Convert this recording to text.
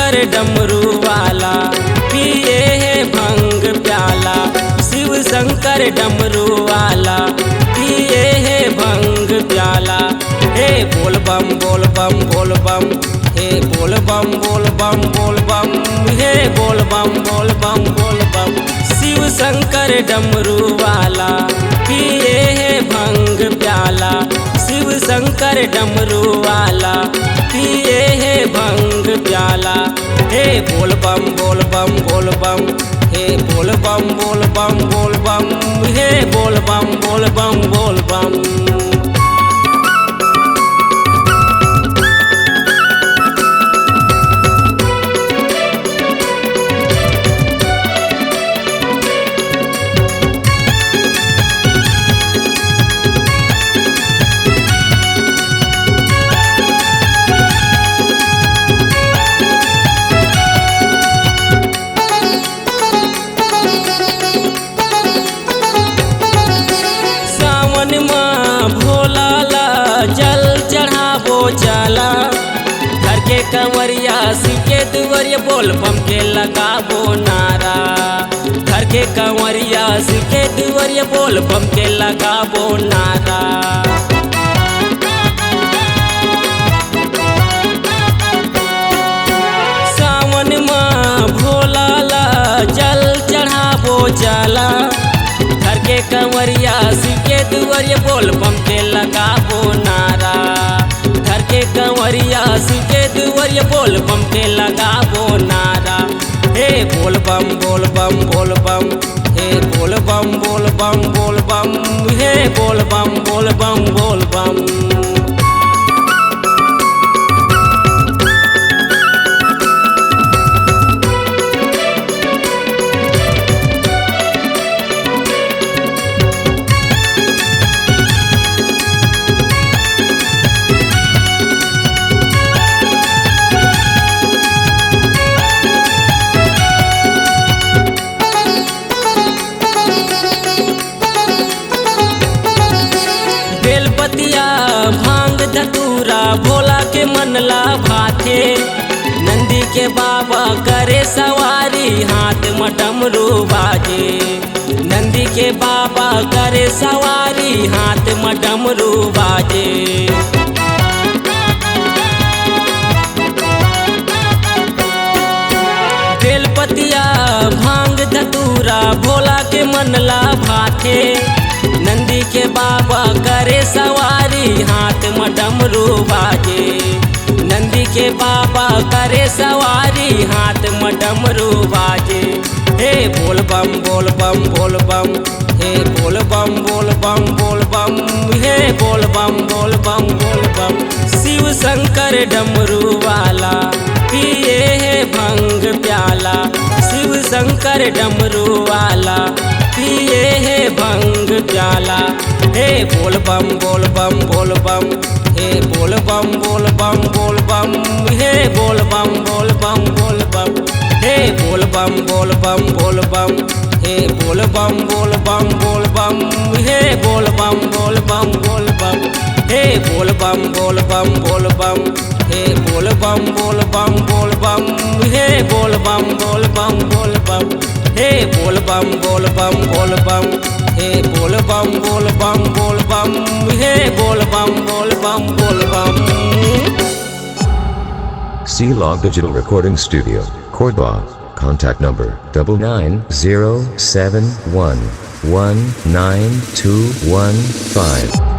शंकर डमरू वाला पिए है भंग प्याला। शिव शंकर डमरू वाला पिए है भंग प्याला। हे बोल बम बोल बम बोल बम, हे बोल बम बोल बम बोल बम, हे बोल बम बोल बम बोल बम। शिव शंकर डमरू वाला पिए है भंग प्याला। शिव शंकर डमरू वाला पिए है भंग प्याला। हे बोल बम बोल बम बोल बम, हे बोल बम बोल बम बोल बम, हे बोल बम बोल बम बोल बम। जल चढ़ाबो चला घर के कंवरिया शिव के दुवरिया बोल बम के लगाबो नारा। घर के कंवरिया शिव के दुवरिया बोल बम के लगाबो नारा। सावन माँ भोला ला जल चढ़ाबो चला घर के कंवरिया शिव के दुवरिया बोल बम के लगाबो नारा। घर के कंवरिया शिव के दुवरिया बोल बम के लगाबो नारा। हे बोल बम बोल बम बोल बम, हे बोल बम बोल बम बोल बम, हे बोल बम बोल बम बोल बम। बेलपतिया भांग धतूरा भोला के मनला भाथे। नंदी के बाबा करे सवारी हाथ में डमरू बाजे। नंदी के बाबा करे सवारी हाथ में डमरू बाजे। बेलपतिया भांग धतूरा भोला के मनला भाथे। नंदी के बाबा करे सवारी हाथ में डमरू बाजे। नंदी के बाबा करे सवारी हाथ में डमरू बाजे। हे बोल बम बोल बम बोल बम, हे बोल बम बोल बम बोल बम, हे बोल बम बोल बम बोल बम। शिव शंकर डमरू वाला पिए है भंग प्याला। शिव शंकर डमरू वाला पिए है भंग प्याला। हे बोल बम बोल बम बोल बम, हे बोल बम बोल बम बोल बम, हे बोल बम बोल बम बोल बम। हे बोल बम बोल बम बोल बम, हे बोल बम बोल बम बोल बम, हे बोल बम बोल बम बोल बम। हे बोल बम बोल बम बोल बम, हे बोल बम बोल बम बोल बम, हे बोल बम बोल बम बोल बम। हे बोल बम बोल बम बोल बम, हे बोल बम बोल बम बोल बम, हे बोल बम बोल बम बोल बम। C-Log Digital Recording Studio, Cordoba. Contact number 99071192115.